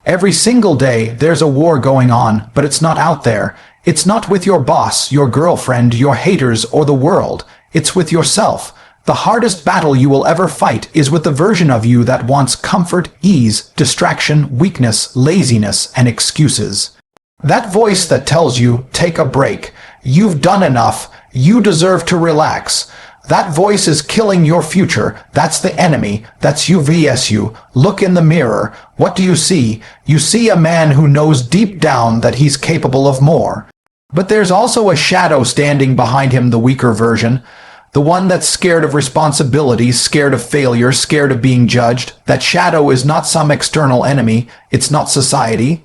Every single day, there's a war going on, but it's not out there. It's not with your boss, your girlfriend, your haters, or the world. It's with yourself. The hardest battle you will ever fight is with the version of you that wants comfort, ease, distraction, weakness, laziness, and excuses. That voice that tells you, take a break. You've done enough. You deserve to relax. That voice is killing your future. That's the enemy. That's you vs you. Look in the mirror. What do you see? You see a man who knows deep down that he's capable of more. But there's also a shadow standing behind him, the weaker version. The one that's scared of responsibility, scared of failure, scared of being judged. That shadow is not some external enemy. It's not society.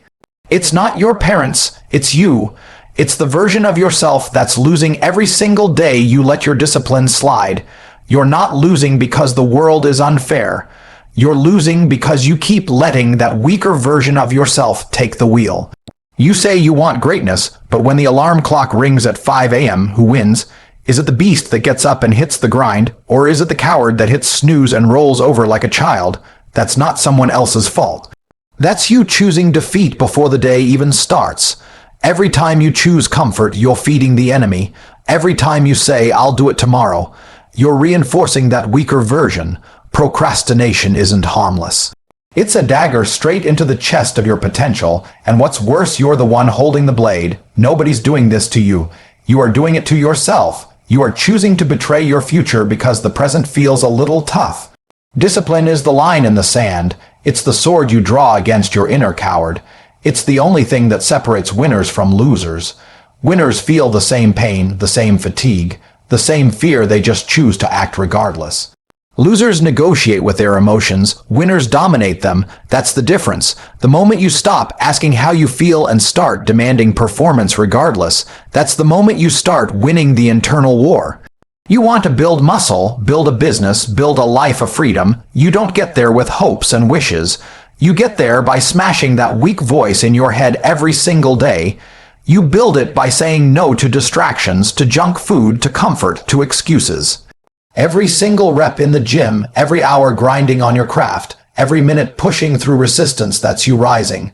It's not your parents. It's you. It's the version of yourself that's losing every single day you let your discipline slide. You're not losing because the world is unfair. You're losing because you keep letting that weaker version of yourself take the wheel. You say you want greatness, but when the alarm clock rings at 5 a.m., who wins? Is it the beast that gets up and hits the grind, or is it the coward that hits snooze and rolls over like a child? That's not someone else's fault. That's you choosing defeat before the day even starts. Every time you choose comfort, you're feeding the enemy. Every time you say, I'll do it tomorrow, you're reinforcing that weaker version. Procrastination isn't harmless. It's a dagger straight into the chest of your potential, and what's worse, you're the one holding the blade. Nobody's doing this to you. You are doing it to yourself. You are choosing to betray your future because the present feels a little tough. Discipline is the line in the sand. It's the sword you draw against your inner coward. It's the only thing that separates winners from losers. Winners feel the same pain, the same fatigue, the same fear, they just choose to act regardless. Losers negotiate with their emotions, winners dominate them. That's the difference. The moment you stop asking how you feel and start demanding performance regardless, that's the moment you start winning the internal war. You want to build muscle, build a business, build a life of freedom. You don't get there with hopes and wishes. You get there by smashing that weak voice in your head every single day. You build it by saying no to distractions, to junk food, to comfort, to excuses. Every single rep in the gym, every hour grinding on your craft, every minute pushing through resistance, that's you rising.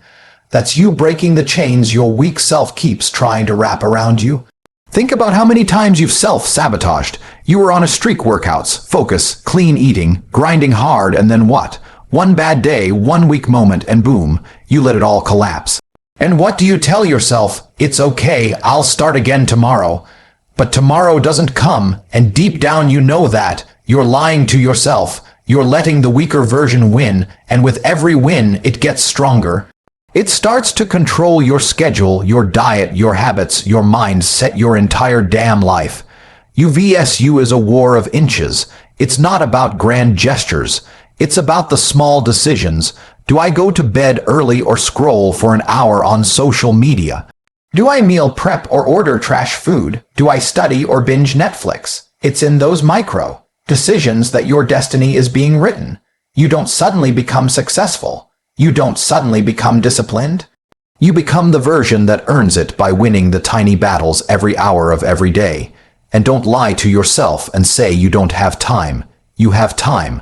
That's you breaking the chains your weak self keeps trying to wrap around you. Think about how many times you've self-sabotaged. You were on a streak, workouts, focus, clean eating, grinding hard, and then what? One bad day, one weak moment, and boom, you let it all collapse. And what do you tell yourself? It's okay, I'll start again tomorrow. But tomorrow doesn't come, and deep down you know that. You're lying to yourself. You're letting the weaker version win, and with every win, it gets stronger. It starts to control your schedule, your diet, your habits, your mindset, your entire damn life. You vs you is a war of inches. It's not about grand gestures. It's about the small decisions. Do I go to bed early or scroll for an hour on social media? Do I meal prep or order trash food? Do I study or binge Netflix? It's in those micro decisions that your destiny is being written. You don't suddenly become successful. You don't suddenly become disciplined. You become the version that earns it by winning the tiny battles every hour of every day. And don't lie to yourself and say you don't have time. You have time.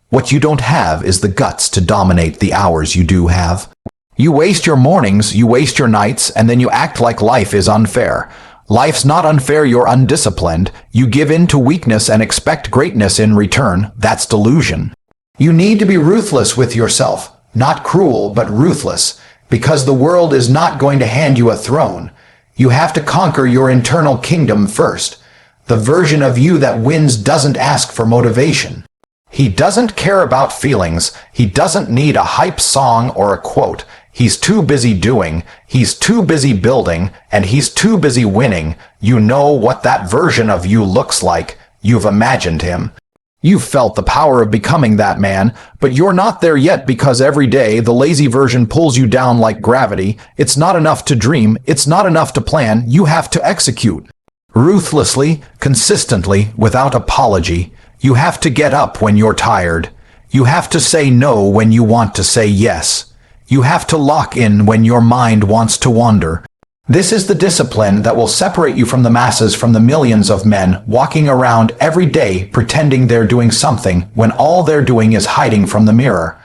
What you don't have is the guts to dominate the hours you do have. You waste your mornings, you waste your nights, and then you act like life is unfair. Life's not unfair, you're undisciplined. You give in to weakness and expect greatness in return. That's delusion. You need to be ruthless with yourself. Not cruel, but ruthless. Because the world is not going to hand you a throne. You have to conquer your internal kingdom first. The version of you that wins doesn't ask for motivation. He doesn't care about feelings. He doesn't need a hype song or a quote. He's too busy doing, he's too busy building, and he's too busy winning. You know what that version of you looks like. You've imagined him. You've felt the power of becoming that man, but you're not there yet because every day the lazy version pulls you down like gravity. It's not enough to dream, it's not enough to plan, you have to execute. Ruthlessly, consistently, without apology. You have to get up when you're tired. You have to say no when you want to say yes. You have to lock in when your mind wants to wander. This is the discipline that will separate you from the masses, from the millions of men walking around every day pretending they're doing something when all they're doing is hiding from the mirror.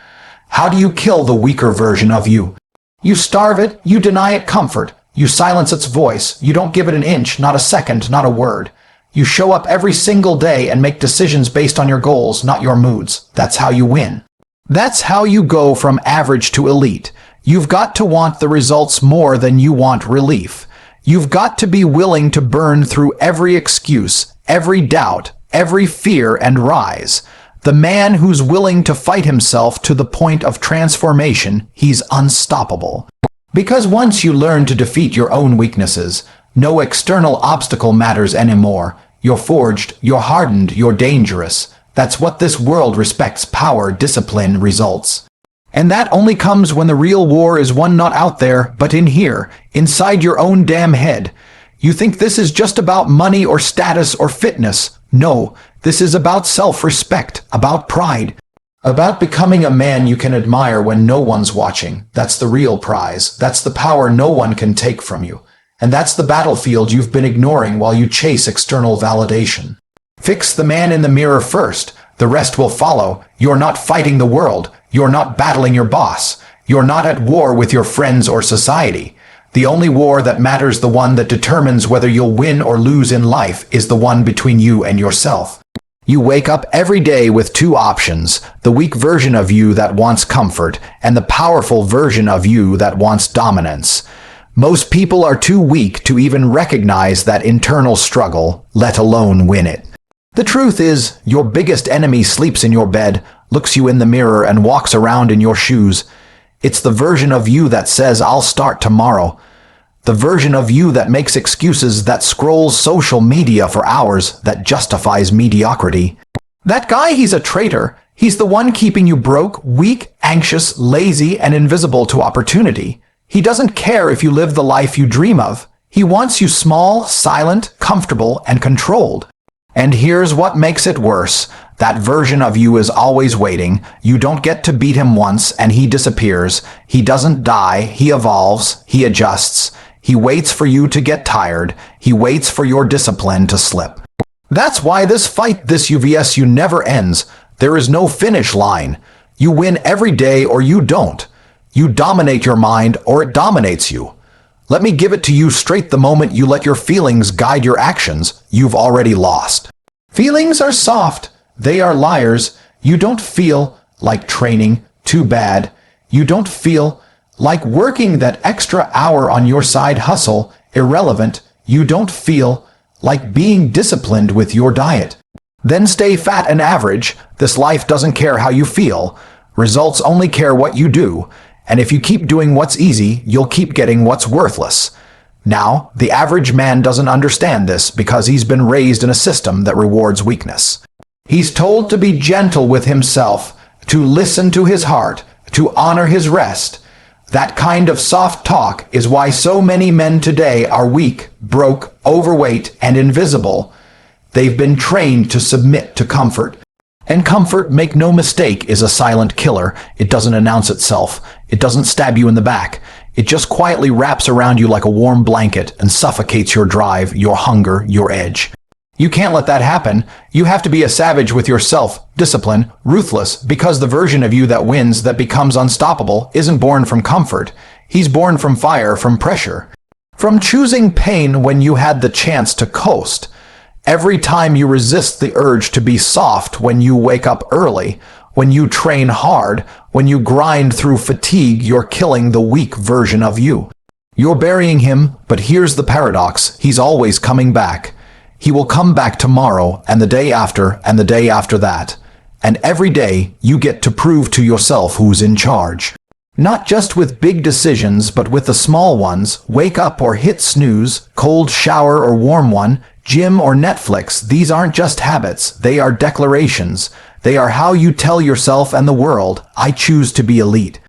How do you kill the weaker version of you? You starve it, you deny it comfort, you silence its voice, you don't give it an inch, not a second, not a word. You show up every single day and make decisions based on your goals, not your moods. That's how you win. That's how you go from average to elite. You've got to want the results more than you want relief. You've got to be willing to burn through every excuse, every doubt, every fear and rise. The man who's willing to fight himself to the point of transformation, he's unstoppable. Because once you learn to defeat your own weaknesses, no external obstacle matters anymore. You're forged, you're hardened, you're dangerous. That's what this world respects: power, discipline, results. And that only comes when the real war is won not out there, but in here, inside your own damn head. You think this is just about money or status or fitness. No, this is about self-respect, about pride, about becoming a man you can admire when no one's watching. That's the real prize. That's the power no one can take from you. And that's the battlefield you've been ignoring while you chase external validation. Fix the man in the mirror first. The rest will follow. You're not fighting the world. You're not battling your boss. You're not at war with your friends or society. The only war that matters, the one that determines whether you'll win or lose in life, is the one between you and yourself. You wake up every day with two options: the weak version of you that wants comfort, and the powerful version of you that wants dominance. Most people are too weak to even recognize that internal struggle, let alone win it. The truth is, your biggest enemy sleeps in your bed, looks you in the mirror, and walks around in your shoes. It's the version of you that says, "I'll start tomorrow." The version of you that makes excuses, that scrolls social media for hours, that justifies mediocrity. That guy, he's a traitor. He's the one keeping you broke, weak, anxious, lazy, and invisible to opportunity. He doesn't care if you live the life you dream of. He wants you small, silent, comfortable, and controlled. And here's what makes it worse. That version of you is always waiting. You don't get to beat him once, and he disappears. He doesn't die. He evolves. He adjusts. He waits for you to get tired. He waits for your discipline to slip. That's why this fight, this UVSU, never ends. There is no finish line. You win every day or you don't. You dominate your mind or it dominates you. Let me give it to you straight: the moment you let your feelings guide your actions, you've already lost. Feelings are soft. They are liars. You don't feel like training. Too bad. You don't feel like working that extra hour on your side hustle. Irrelevant. You don't feel like being disciplined with your diet. Then stay fat and average. This life doesn't care how you feel. Results only care what you do. And if you keep doing what's easy, you'll keep getting what's worthless. Now, the average man doesn't understand this because he's been raised in a system that rewards weakness. He's told to be gentle with himself, to listen to his heart, to honor his rest. That kind of soft talk is why so many men today are weak, broke, overweight, and invisible. They've been trained to submit to comfort. And comfort, make no mistake, is a silent killer. It doesn't announce itself. It doesn't stab you in the back. It just quietly wraps around you like a warm blanket and suffocates your drive, your hunger, your edge. You can't let that happen. You have to be a savage with yourself, discipline, ruthless, because the version of you that wins, that becomes unstoppable, isn't born from comfort. He's born from fire, from pressure, from choosing pain when you had the chance to coast. Every time you resist the urge to be soft, when you wake up early, when you train hard, when you grind through fatigue, you're killing the weak version of you. You're burying him, but here's the paradox: he's always coming back. He will come back tomorrow, and the day after, and the day after that. And every day, you get to prove to yourself who's in charge. Not just with big decisions, but with the small ones: wake up or hit snooze, cold shower or warm one, gym or Netflix. These aren't just habits, they are declarations. They are how you tell yourself and the world, "I choose to be elite."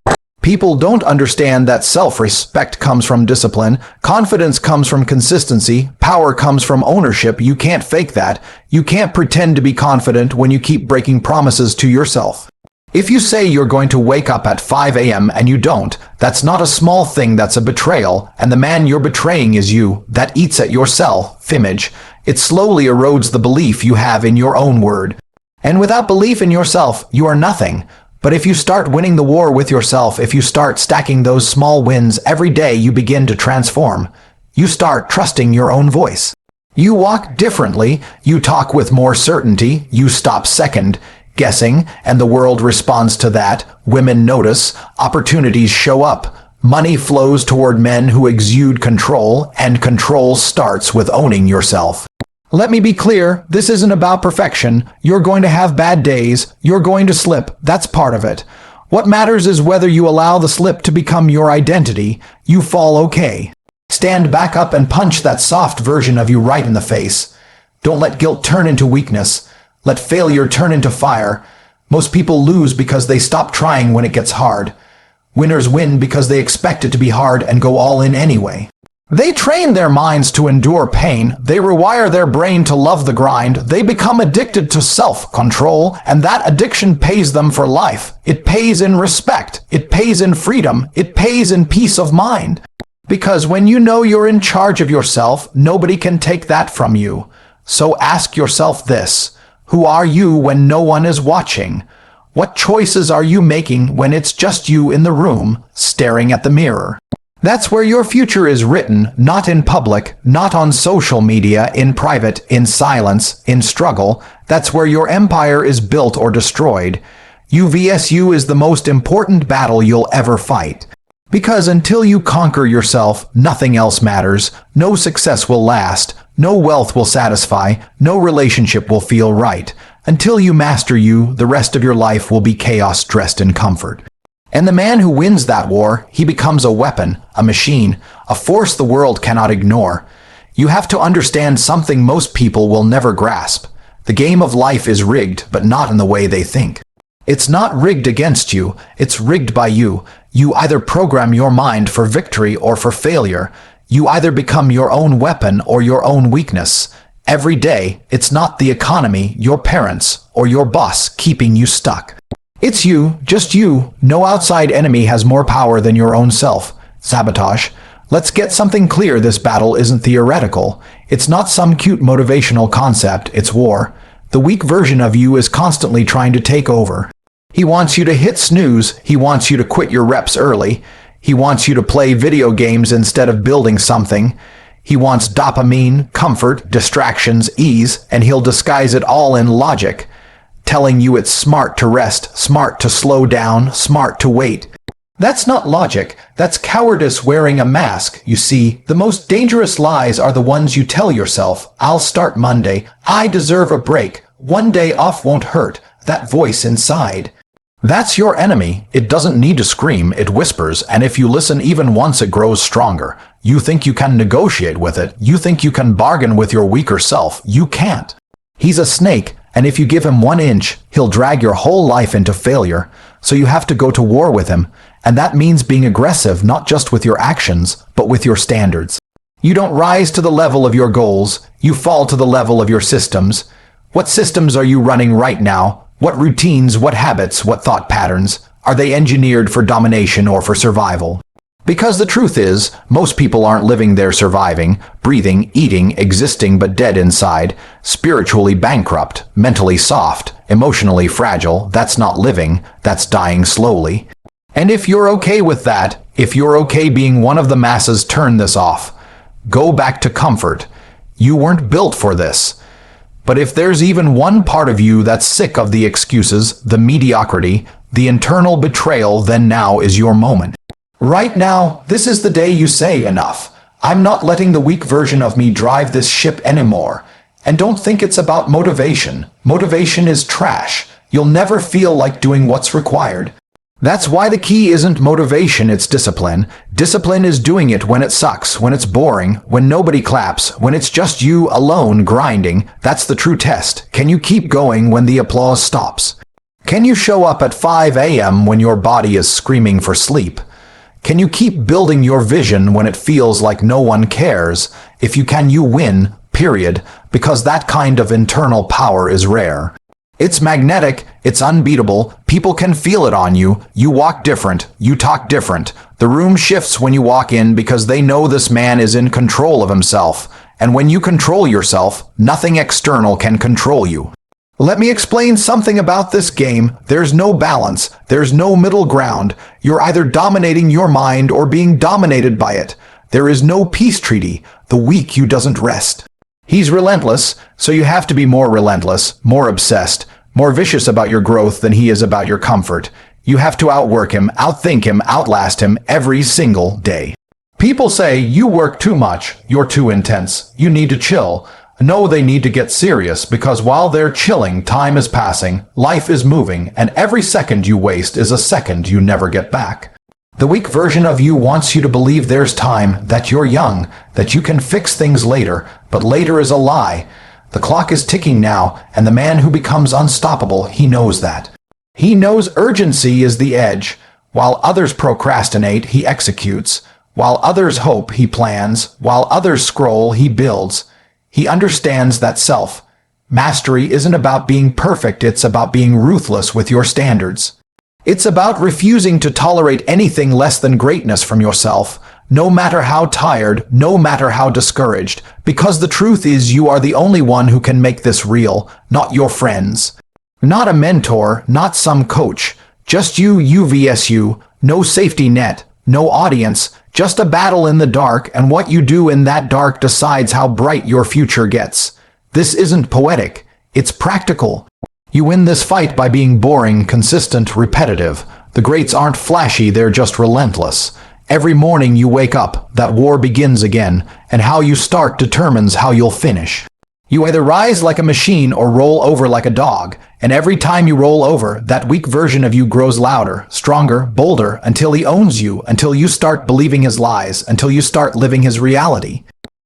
People don't understand that self-respect comes from discipline, confidence comes from consistency, power comes from ownership. You can't fake that. You can't pretend to be confident when you keep breaking promises to yourself. If you say you're going to wake up at 5 a.m. and you don't, that's not a small thing, that's a betrayal, and the man you're betraying is you. That eats at your self-image. It slowly erodes the belief you have in your own word. And without belief in yourself, you are nothing. But if you start winning the war with yourself, if you start stacking those small wins every day, you begin to transform. You start trusting your own voice. You walk differently, you talk with more certainty, you stop second guessing, and the world responds to that. Women notice, opportunities show up. Money flows toward men who exude control, and control starts with owning yourself. Let me be clear, this isn't about perfection. You're going to have bad days, you're going to slip, that's part of it. What matters is whether you allow the slip to become your identity. You fall okay. Stand back up and punch that soft version of you right in the face. Don't let guilt turn into weakness. Let failure turn into fire. Most people lose because they stop trying when it gets hard. Winners win because they expect it to be hard and go all in anyway. They train their minds to endure pain. They rewire their brain to love the grind. They become addicted to self-control, and that addiction pays them for life. It pays in respect. It pays in freedom. It pays in peace of mind. Because when you know you're in charge of yourself, nobody can take that from you. So ask yourself this: who are you when no one is watching? What choices are you making when it's just you in the room, staring at the mirror? That's where your future is written, not in public, not on social media, in private, in silence, in struggle. That's where your empire is built or destroyed. You vs you is the most important battle you'll ever fight. Because until you conquer yourself, nothing else matters. No success will last. No wealth will satisfy. No relationship will feel right. Until you master you, the rest of your life will be chaos dressed in comfort. And the man who wins that war, he becomes a weapon, a machine, a force the world cannot ignore. You have to understand something most people will never grasp. The game of life is rigged, but not in the way they think. It's not rigged against you, it's rigged by you. You either program your mind for victory or for failure. You either become your own weapon or your own weakness. Every day, it's not the economy, your parents, or your boss keeping you stuck. It's you, just you. No outside enemy has more power than your own self. Sabotage. Let's get something clear: this battle isn't theoretical. It's not some cute motivational concept, it's war. The weak version of you is constantly trying to take over. He wants you to hit snooze, he wants you to quit your reps early, he wants you to play video games instead of building something. He wants dopamine, comfort, distractions, ease, and he'll disguise it all in logic, telling you it's smart to rest, smart to slow down, smart to wait. That's not logic, that's cowardice wearing a mask. You see, the most dangerous lies are the ones you tell yourself. I'll start Monday, I deserve a break, one day off won't hurt, that voice inside. That's your enemy. It doesn't need to scream, it whispers, and if you listen even once it grows stronger. You think you can negotiate with it, you think you can bargain with your weaker self. You can't. He's a snake, and if you give him 1 inch, he'll drag your whole life into failure. So you have to go to war with him, and that means being aggressive not just with your actions, but with your standards. You don't rise to the level of your goals, you fall to the level of your systems. What systems are you running right now? What routines, what habits, what thought patterns? Are they engineered for domination or for survival? Because the truth is, most people aren't living there surviving, breathing, eating, existing but dead inside, spiritually bankrupt, mentally soft, emotionally fragile. That's not living, that's dying slowly. And if you're okay with that, if you're okay being one of the masses, turn this off. Go back to comfort. You weren't built for this. But if there's even one part of you that's sick of the excuses, the mediocrity, the internal betrayal, then now is your moment. Right now, this is the day you say enough. I'm not letting the weak version of me drive this ship anymore. And don't think it's about motivation. Motivation is trash. You'll never feel like doing what's required. That's why the key isn't motivation, it's discipline. Discipline is doing it when it sucks, when it's boring, when nobody claps, when it's just you alone grinding. That's the true test. Can you keep going when the applause stops? Can you show up at 5 a.m. when your body is screaming for sleep? Can you keep building your vision when it feels like no one cares? If you can, you win, period, because that kind of internal power is rare. It's magnetic, it's unbeatable, people can feel it on you, you walk different, you talk different. The room shifts when you walk in because they know this man is in control of himself. And when you control yourself, nothing external can control you. Let me explain something about this game. There's no balance. There's no middle ground. You're either dominating your mind or being dominated by it. There is no peace treaty. The weak you doesn't rest. He's relentless, so you have to be more relentless, more obsessed, more vicious about your growth than he is about your comfort. You have to outwork him, outthink him, outlast him every single day. People say, you work too much, you're too intense, you need to chill. No, they need to get serious, because while they're chilling, time is passing, life is moving, and every second you waste is a second you never get back. The weak version of you wants you to believe there's time, that you're young, that you can fix things later, but later is a lie. The clock is ticking now, and the man who becomes unstoppable, he knows that. He knows urgency is the edge. While others procrastinate, he executes. While others hope, he plans. While others scroll, he builds. He understands that self-mastery isn't about being perfect, it's about being ruthless with your standards. It's about refusing to tolerate anything less than greatness from yourself, no matter how tired, no matter how discouraged, because the truth is you are the only one who can make this real, not your friends. Not a mentor, not some coach, just you vs you, no safety net, no audience, just a battle in the dark, and what you do in that dark decides how bright your future gets. This isn't poetic, it's practical. You win this fight by being boring, consistent, repetitive. The greats aren't flashy, they're just relentless. Every morning you wake up, that war begins again, and how you start determines how you'll finish. You either rise like a machine or roll over like a dog, and every time you roll over, that weak version of you grows louder, stronger, bolder, until he owns you, until you start believing his lies, until you start living his reality.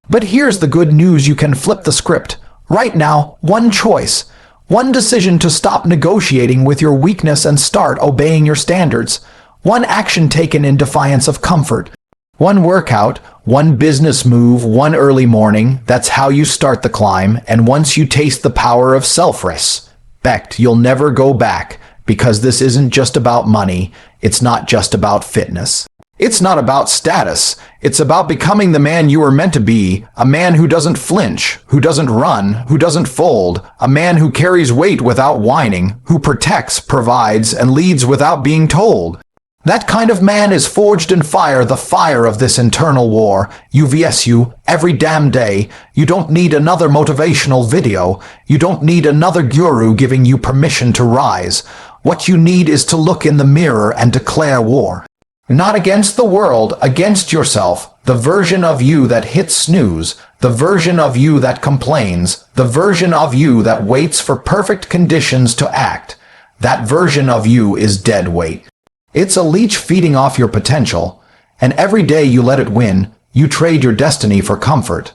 But here's the good news: you can flip the script. Right now, one choice. One decision to stop negotiating with your weakness and start obeying your standards. One action taken in defiance of comfort. One workout, one business move, one early morning. That's how you start the climb, and once you taste the power of self-respect, you'll never go back, because this isn't just about money, it's not just about fitness. It's not about status, it's about becoming the man you were meant to be, a man who doesn't flinch, who doesn't run, who doesn't fold, a man who carries weight without whining, who protects, provides, and leads without being told. That kind of man is forged in fire, the fire of this internal war. You vs you, every damn day. You don't need another motivational video. You don't need another guru giving you permission to rise. What you need is to look in the mirror and declare war. Not against the world, against yourself, the version of you that hits snooze, the version of you that complains, the version of you that waits for perfect conditions to act. That version of you is dead weight. It's a leech feeding off your potential, and every day you let it win, you trade your destiny for comfort.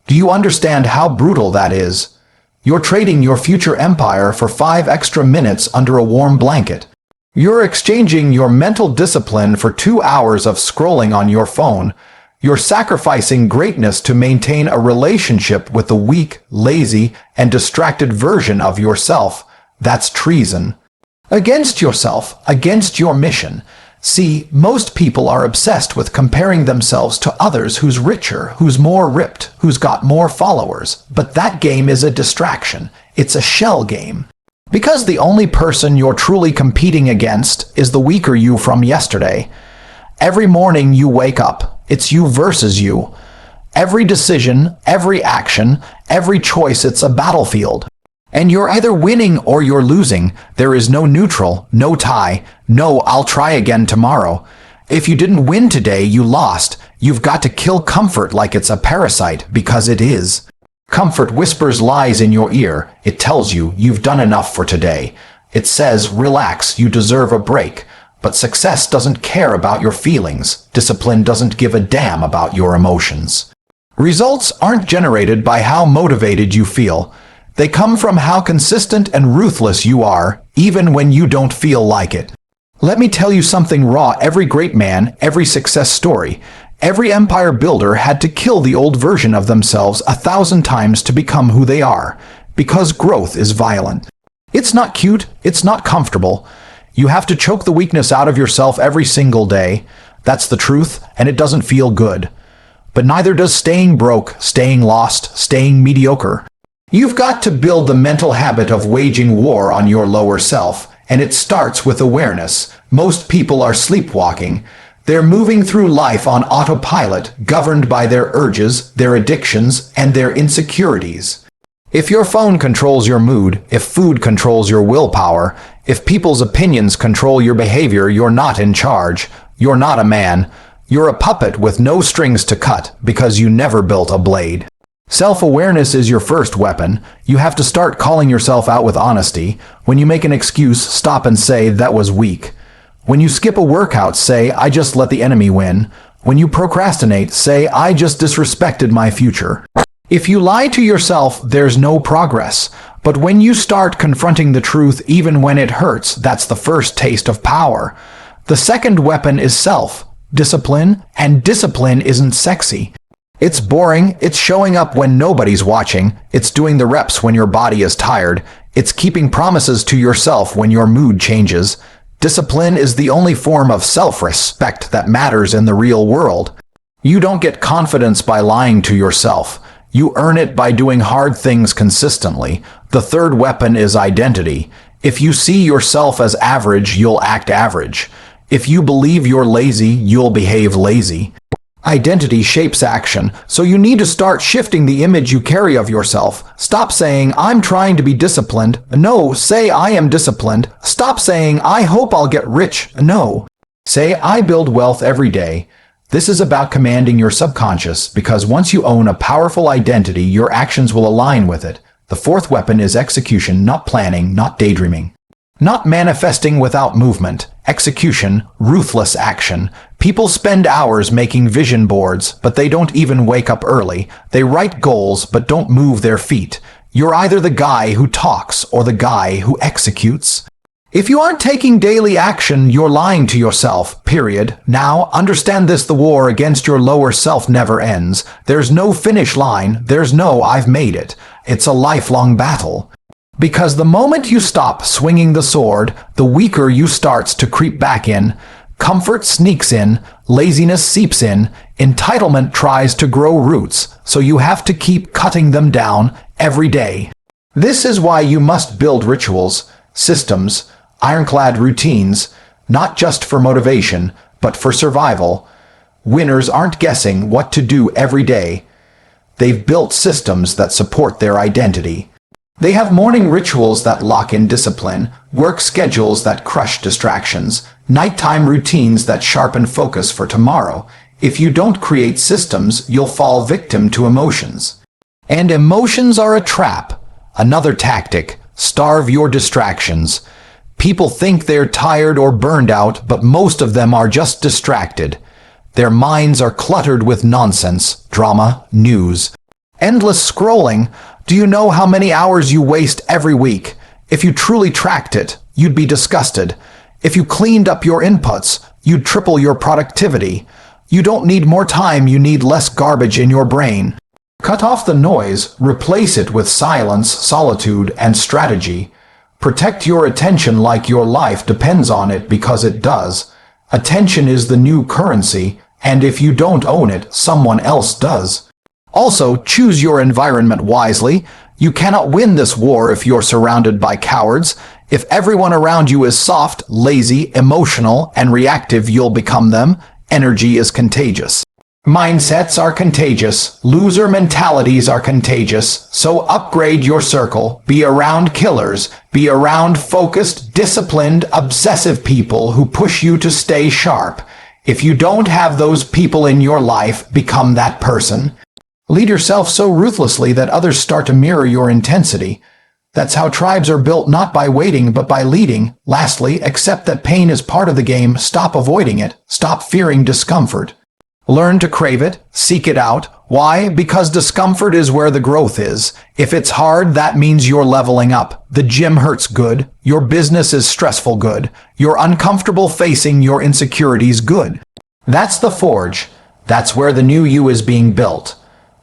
Do you understand how brutal that is? You're trading your future empire for 5 extra minutes under a warm blanket. You're exchanging your mental discipline for 2 hours of scrolling on your phone. You're sacrificing greatness to maintain a relationship with the weak, lazy, and distracted version of yourself. That's treason. Against yourself, against your mission. See, most people are obsessed with comparing themselves to others who's richer, who's more ripped, who's got more followers. But that game is a distraction. It's a shell game. Because the only person you're truly competing against is the weaker you from yesterday. Every morning you wake up, it's you versus you. Every decision, every action, every choice, it's a battlefield. And you're either winning or you're losing. There is no neutral, no tie, no I'll try again tomorrow. If you didn't win today, you lost. You've got to kill comfort like it's a parasite, because it is. Comfort whispers lies in your ear. It tells you you've done enough for today. It says, relax, you deserve a break. But success doesn't care about your feelings. Discipline doesn't give a damn about your emotions. Results aren't generated by how motivated you feel. They come from how consistent and ruthless you are, even when you don't feel like it. Let me tell you something raw. Every great man, every success story, every empire builder had to kill the old version of themselves 1,000 times to become who they are, because growth is violent. It's not cute, it's not comfortable. You have to choke the weakness out of yourself every single day. That's the truth, and it doesn't feel good. But neither does staying broke, staying lost, staying mediocre. You've got to build the mental habit of waging war on your lower self, and it starts with awareness. Most people are sleepwalking. They're moving through life on autopilot, governed by their urges, their addictions, and their insecurities. If your phone controls your mood, if food controls your willpower, if people's opinions control your behavior, you're not in charge. You're not a man. You're a puppet with no strings to cut because you never built a blade. Self-awareness is your first weapon. You have to start calling yourself out with honesty. When you make an excuse, stop and say, "That was weak." When you skip a workout, say, "I just let the enemy win." When you procrastinate, say, "I just disrespected my future." If you lie to yourself, there's no progress. But when you start confronting the truth even when it hurts, that's the first taste of power. The second weapon is self-discipline, and discipline isn't sexy. It's boring, it's showing up when nobody's watching, it's doing the reps when your body is tired, it's keeping promises to yourself when your mood changes. Discipline is the only form of self-respect that matters in the real world. You don't get confidence by lying to yourself. You earn it by doing hard things consistently. The third weapon is identity. If you see yourself as average, you'll act average. If you believe you're lazy, you'll behave lazy. Identity shapes action, so you need to start shifting the image you carry of yourself. Stop saying, "I'm trying to be disciplined." No, say, "I am disciplined." Stop saying, "I hope I'll get rich." No. Say, "I build wealth every day." This is about commanding your subconscious, because once you own a powerful identity, your actions will align with it. The fourth weapon is execution, not planning, not daydreaming. Not manifesting without movement. Execution, ruthless action. People spend hours making vision boards, but they don't even wake up early. They write goals, but don't move their feet. You're either the guy who talks or the guy who executes. If you aren't taking daily action, you're lying to yourself, period. Now, understand this: the war against your lower self never ends. There's no finish line. There's no "I've made it." It's a lifelong battle. Because the moment you stop swinging the sword, the weaker you starts to creep back in. Comfort sneaks in, laziness seeps in, entitlement tries to grow roots, so you have to keep cutting them down every day. This is why you must build rituals, systems, ironclad routines, not just for motivation, but for survival. Winners aren't guessing what to do every day. They've built systems that support their identity. They have morning rituals that lock in discipline, work schedules that crush distractions, nighttime routines that sharpen focus for tomorrow. If you don't create systems, you'll fall victim to emotions. And emotions are a trap. Another tactic: starve your distractions. People think they're tired or burned out, but most of them are just distracted. Their minds are cluttered with nonsense, drama, news, endless scrolling. Do you know how many hours you waste every week? If you truly tracked it, you'd be disgusted. If you cleaned up your inputs, you'd triple your productivity. You don't need more time, you need less garbage in your brain. Cut off the noise, replace it with silence, solitude, and strategy. Protect your attention like your life depends on it, because it does. Attention is the new currency, and if you don't own it, someone else does. Also, choose your environment wisely. You cannot win this war if you're surrounded by cowards. If everyone around you is soft, lazy, emotional, and reactive, you'll become them. Energy is contagious. Mindsets are contagious. Loser mentalities are contagious. So upgrade your circle. Be around killers. Be around focused, disciplined, obsessive people who push you to stay sharp. If you don't have those people in your life, become that person. Lead yourself so ruthlessly that others start to mirror your intensity. That's how tribes are built, not by waiting, but by leading. Lastly, accept that pain is part of the game. Stop avoiding it. Stop fearing discomfort. Learn to crave it. Seek it out. Why? Because discomfort is where the growth is. If it's hard, that means you're leveling up. The gym hurts, good. Your business is stressful, good. You're uncomfortable facing your insecurities, good. That's the forge. That's where the new you is being built.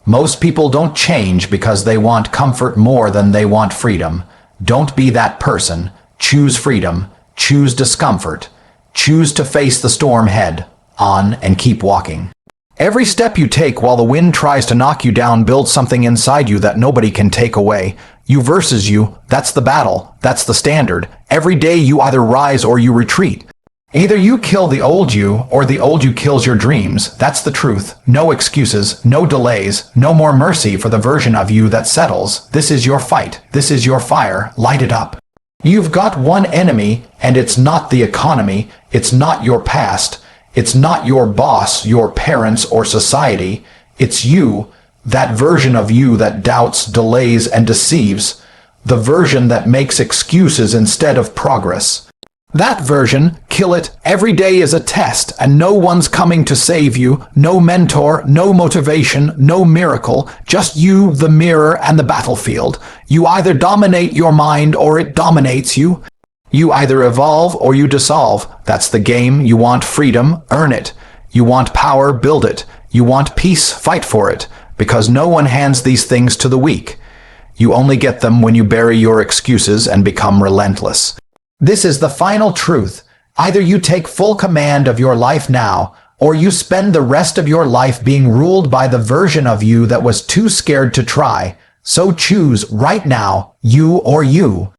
Most people don't change because they want comfort more than they want freedom. Don't be that person. Choose freedom. Choose discomfort. Choose to face the storm head on and keep walking. Every step you take while the wind tries to knock you down builds something inside you that nobody can take away. You versus you, that's the battle, that's the standard. Every day you either rise or you retreat. Either you kill the old you, or the old you kills your dreams. That's the truth. No excuses, no delays, no more mercy for the version of you that settles. This is your fight. This is your fire. Light it up. You've got one enemy, and it's not the economy. It's not your past. It's not your boss, your parents, or society. It's you, that version of you that doubts, delays, and deceives. The version that makes excuses instead of progress. That version, kill it. Every day is a test, and no one's coming to save you. No mentor, no motivation, no miracle. Just you, the mirror, and the battlefield. You either dominate your mind or it dominates you. You either evolve or you dissolve. That's the game. You want freedom, earn it. You want power, build it. You want peace, fight for it. Because no one hands these things to the weak. You only get them when you bury your excuses and become relentless. This is the final truth. Either you take full command of your life now, or you spend the rest of your life being ruled by the version of you that was too scared to try. So choose right now, you or you.